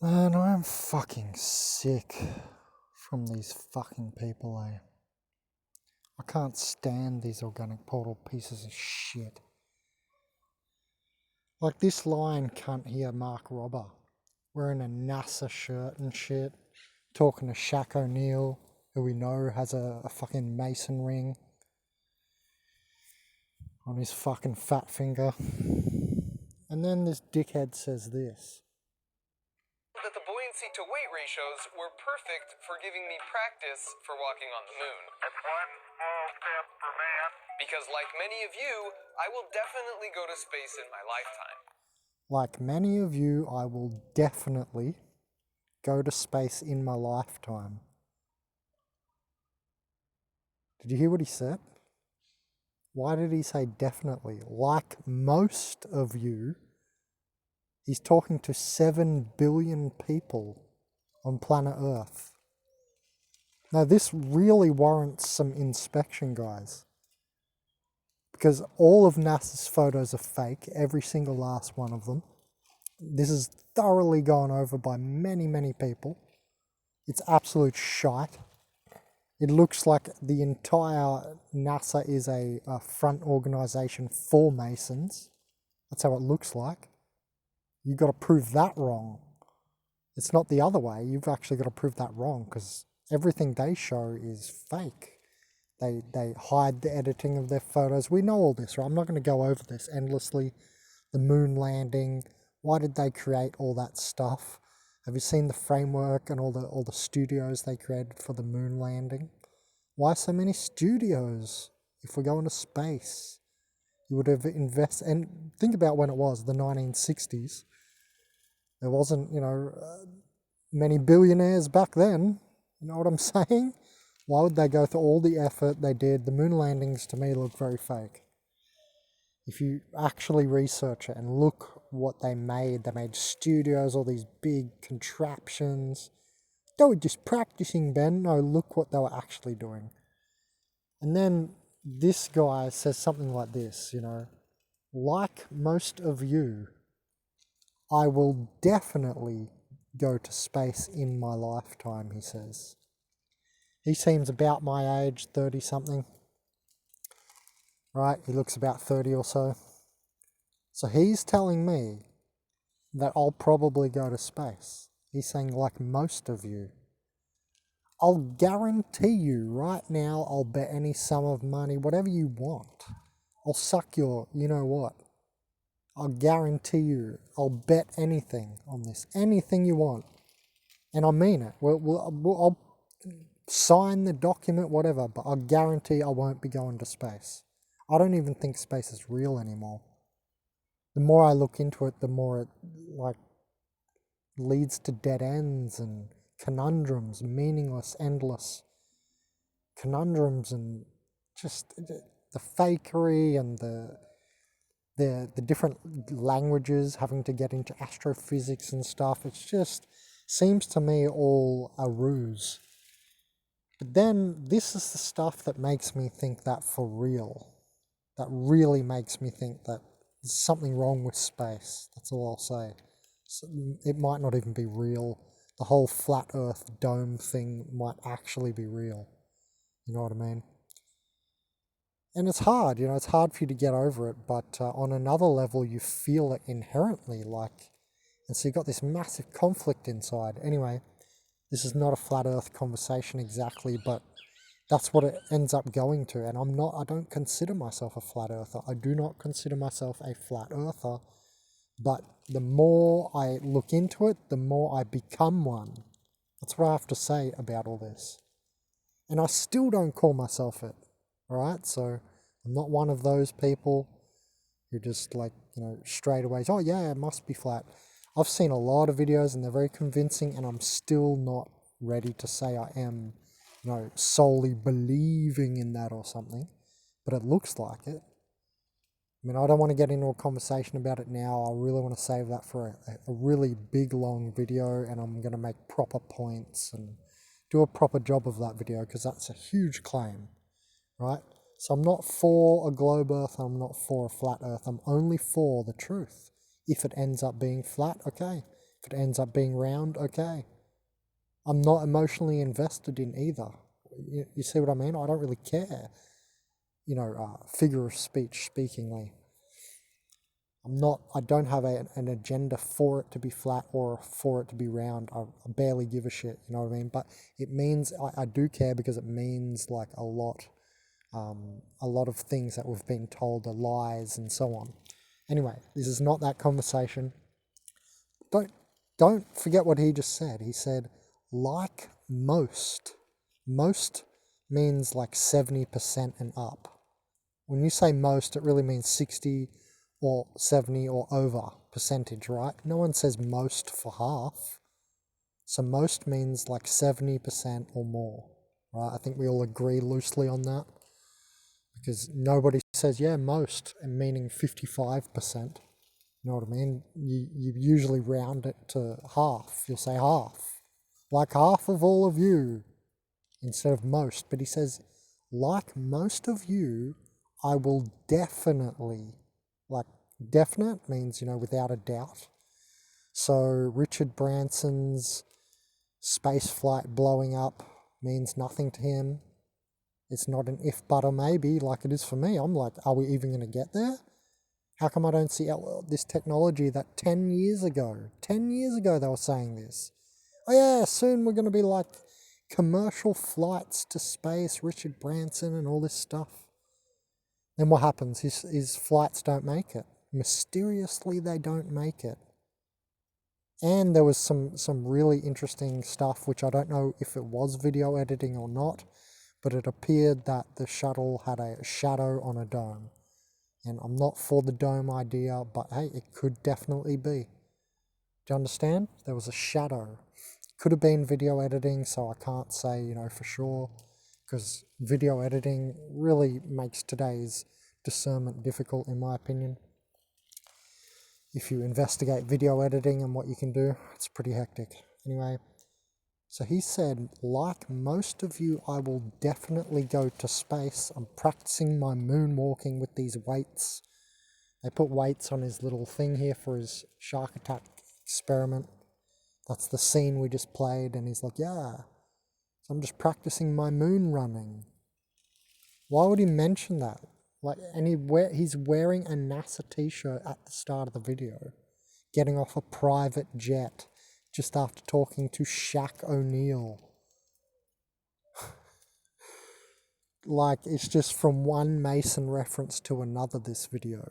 Man, I'm fucking sick from these fucking people, eh? I can't stand these organic portal pieces of shit. Like this lion cunt here, Mark Robber, wearing a NASA shirt and shit, talking to Shaq O'Neal, who we know has a fucking mason ring on his fucking fat finger. And then this dickhead says this. That the buoyancy to weight ratios were perfect for giving me practice for walking on the moon. That's one small step for man. Because like many of you, I will definitely go to space in my lifetime. Like many of you, I will definitely go to space in my lifetime. Did you hear what he said? Why did he say definitely? Like most of you, he's talking to 7 billion people on planet Earth. Now, this really warrants some inspection, guys. Because all of NASA's photos are fake, every single last one of them. This is thoroughly gone over by many, many people. It's absolute shite. It looks like the entire NASA is a front organization for Masons. That's how it looks like. You've got to prove that wrong. It's not the other way. You've actually got to prove that wrong because everything they show is fake. They hide the editing of their photos. We know all this, right? I'm not going to go over this endlessly. The moon landing. Why did they create all that stuff? Have you seen the framework and all the studios they created for the moon landing? Why so many studios? If we're going to space, you would have invested. And think about when it was, the 1960s. There wasn't, many billionaires back then. You know what I'm saying? Why would they go through all the effort they did? The moon landings to me look very fake. If you actually research it and look what they made studios, all these big contraptions. They were just practicing, Ben. No, look what they were actually doing. And then this guy says something like this, like most of you, I will definitely go to space in my lifetime, he says. He seems about my age, 30 something. Right? He looks about 30 or so. So he's telling me that I'll probably go to space. He's saying, like most of you. I'll guarantee you right now, I'll bet any sum of money, whatever you want. I'll suck your, you know what. I'll guarantee you, I'll bet anything on this. Anything you want. And I mean it. I'll sign the document, whatever, but I'll guarantee I won't be going to space. I don't even think space is real anymore. The more I look into it, the more it leads to dead ends and conundrums, meaningless, endless conundrums, and just the fakery and the different languages having to get into astrophysics and stuff. It just seems to me all a ruse. But then this is the stuff that makes me think that for real. That really makes me think that there's something wrong with space. That's all I'll say. So it might not even be real. The whole flat earth dome thing might actually be real. You know what I mean? And it's hard, it's hard for you to get over it, but on another level you feel it inherently, and so you've got this massive conflict inside. Anyway, this is not a flat earth conversation exactly, but that's what it ends up going to. And I don't consider myself a flat earther. I do not consider myself a flat earther. But the more I look into it, the more I become one. That's what I have to say about all this. And I still don't call myself it. Alright? So I'm not one of those people who just straight away, oh yeah, it must be flat. I've seen a lot of videos and they're very convincing, and I'm still not ready to say I am, solely believing in that or something. But it looks like it. I mean, I don't want to get into a conversation about it now. I really want to save that for a really big, long video, and I'm going to make proper points and do a proper job of that video, because that's a huge claim, right? So I'm not for a globe earth, I'm not for a flat earth, I'm only for the truth. If it ends up being flat, okay. If it ends up being round, okay. I'm not emotionally invested in either. You see what I mean? I don't really care. Figure of speech speakingly. I don't have an agenda for it to be flat or for it to be round. I barely give a shit, you know what I mean? But it means, I do care because it means like a lot of things that we've been told are lies and so on. Anyway, this is not that conversation. Don't forget what he just said. He said, like most. Most means like 70% and up. When you say most, it really means 60 or 70 or over percentage, right? No one says most for half. So most means like 70% or more, right? I think we all agree loosely on that. Because nobody says, yeah, most, and meaning 55%. You know what I mean? You usually round it to half. You'll say half. Like half of all of you instead of most. But he says, like most of you, I will definitely, like definite means, without a doubt. So Richard Branson's space flight blowing up means nothing to him. It's not an if, but, or maybe like it is for me. I'm like, are we even going to get there? How come I don't see this technology that 10 years ago they were saying this? Oh yeah, soon we're going to be like commercial flights to space, Richard Branson and all this stuff. Then what happens? His flights don't make it. Mysteriously, they don't make it. And there was some really interesting stuff, which I don't know if it was video editing or not, but it appeared that the shuttle had a shadow on a dome. And I'm not for the dome idea, but hey, it could definitely be. Do you understand? There was a shadow. Could have been video editing, so I can't say, for sure, because video editing really makes today's discernment difficult, in my opinion. If you investigate video editing and what you can do, it's pretty hectic. Anyway, so he said, like most of you, I will definitely go to space. I'm practicing my moonwalking with these weights. They put weights on his little thing here for his shark attack experiment. That's the scene we just played, and he's like, yeah, so I'm just practicing my moon running. Why would he mention that? And he's wearing a NASA t-shirt at the start of the video, getting off a private jet just after talking to Shaq O'Neal. It's just from one Mason reference to another, this video.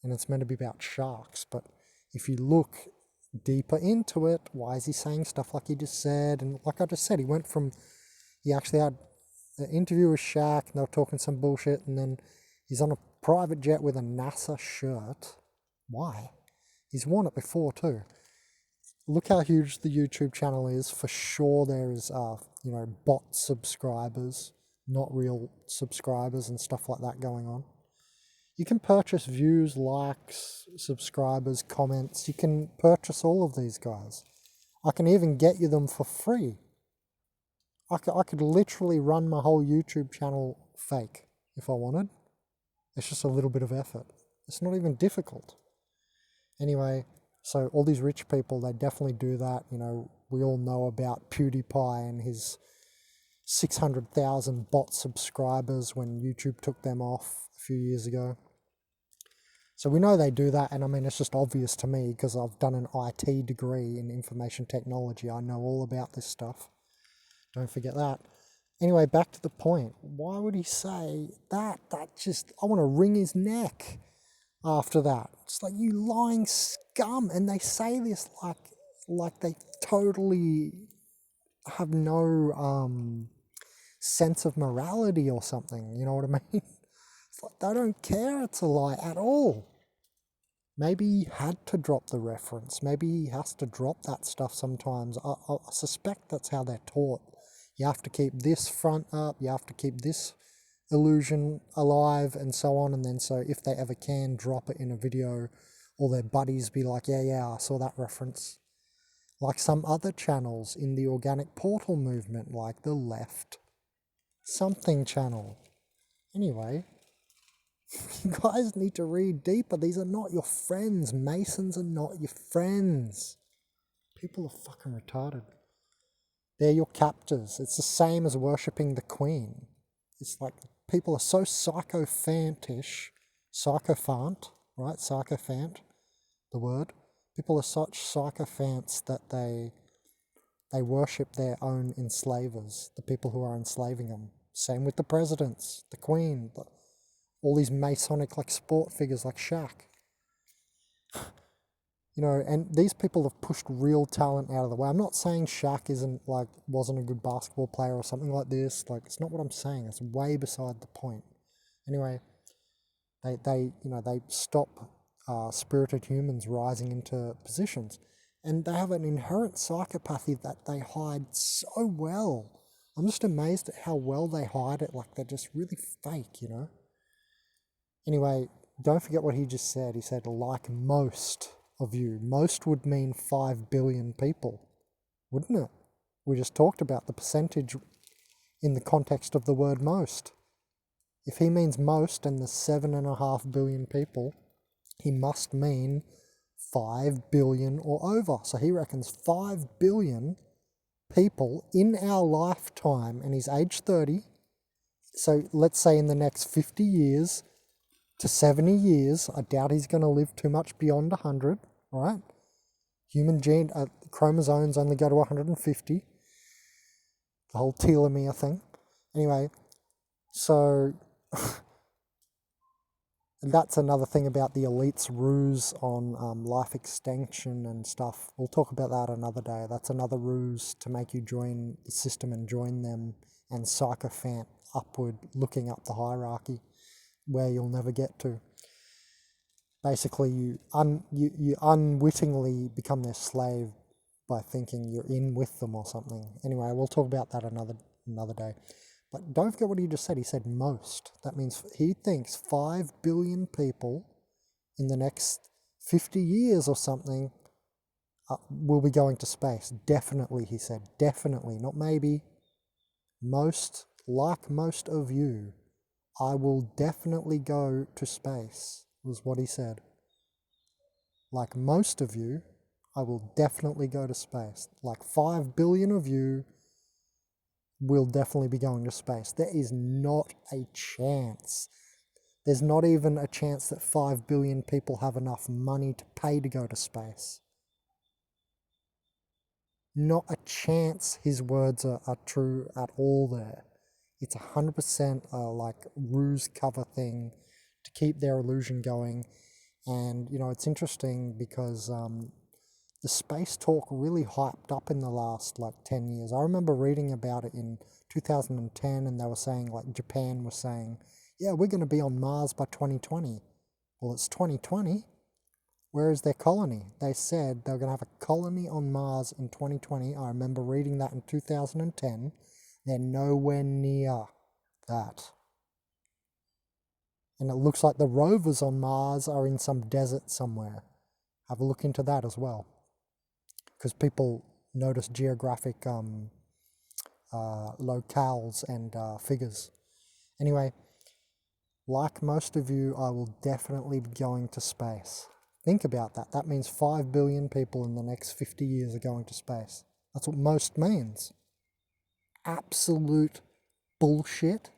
And it's meant to be about sharks, but if you look deeper into it, why is he saying stuff like he just said? And like I just said, he actually had an interview with Shaq, and they were talking some bullshit, and then he's on a private jet with a NASA shirt. Why? He's worn it before too. Look how huge the YouTube channel is. For sure there is, bot subscribers, not real subscribers and stuff like that going on. You can purchase views, likes, subscribers, comments. You can purchase all of these guys. I can even get you them for free. I could literally run my whole YouTube channel fake if I wanted. It's just a little bit of effort. It's not even difficult. Anyway, so all these rich people, they definitely do that. We all know about PewDiePie and his 600,000 bot subscribers when YouTube took them off a few years ago. So we know they do that, and I mean, it's just obvious to me because I've done an IT degree in information technology. I know all about this stuff. Don't forget that. Anyway, back to the point. Why would he say that? I want to wring his neck after that. It's like, you lying scum. And they say this like they totally have no sense of morality or something. You know what I mean? It's like they don't care it's a lie at all. Maybe he had to drop the reference. Maybe he has to drop that stuff sometimes. I suspect that's how they're taught. You have to keep this front up. You have to keep this illusion alive and so on. And then so if they ever can drop it in a video, all their buddies be like, yeah, I saw that reference. Like some other channels in the organic portal movement, like the Left Something channel. Anyway, you guys need to read deeper. These are not your friends. Masons are not your friends. People are fucking retarded. They're your captors. It's the same as worshipping the Queen. It's like people are so psychophant, right? Psychophant, the word. People are such sycophants that they worship their own enslavers, the people who are enslaving them. Same with the presidents, the Queen, all these Masonic like sport figures like Shaq. You know, and these people have pushed real talent out of the way. I'm not saying Shaq wasn't a good basketball player or something like this. Like, it's not what I'm saying. It's way beside the point. Anyway, they stop spirited humans rising into positions, and they have an inherent psychopathy that they hide so well. I'm just amazed at how well they hide it. Like, they're just really fake, you know. Anyway, don't forget what he just said. He said, like most of you. Most would mean 5 billion people, wouldn't it? We just talked about the percentage in the context of the word most. If he means most and there's 7.5 billion people, he must mean 5 billion or over. So he reckons 5 billion people in our lifetime, and he's age 30. So let's say in the next 50 years to 70 years, I doubt he's going to live too much beyond 100, right? Human gene chromosomes only go to 150. The whole telomere thing. Anyway, so that's another thing about the elites' ruse on life extension and stuff. We'll talk about that another day. That's another ruse to make you join the system and join them and sycophant upward, looking up the hierarchy where you'll never get to. Basically, you unwittingly become their slave by thinking you're in with them or something. Anyway, we'll talk about that another day. But don't forget what he just said. He said most. That means he thinks 5 billion people in the next 50 years or something will be going to space. Definitely, he said. Definitely, not maybe. Most, like most of you, I will definitely go to space, was what he said. Like most of you, I will definitely go to space. Like 5 billion of you will definitely be going to space. There is not a chance. There's not even a chance that 5 billion people have enough money to pay to go to space. Not a chance his words are true at all there. It's 100% like ruse cover thing to keep their illusion going. And, you know, it's interesting because the space talk really hyped up in the last 10 years. I remember reading about it in 2010, and they were saying, Japan was saying, yeah, we're going to be on Mars by 2020. Well, it's 2020. Where is their colony? They said they were going to have a colony on Mars in 2020. I remember reading that in 2010. They're nowhere near that. And it looks like the rovers on Mars are in some desert somewhere. Have a look into that as well. Because people notice geographic locales and figures. Anyway, like most of you, I will definitely be going to space. Think about that. That means 5 billion people in the next 50 years are going to space. That's what most means. Absolute bullshit.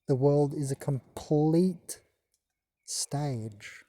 The world is a complete stage.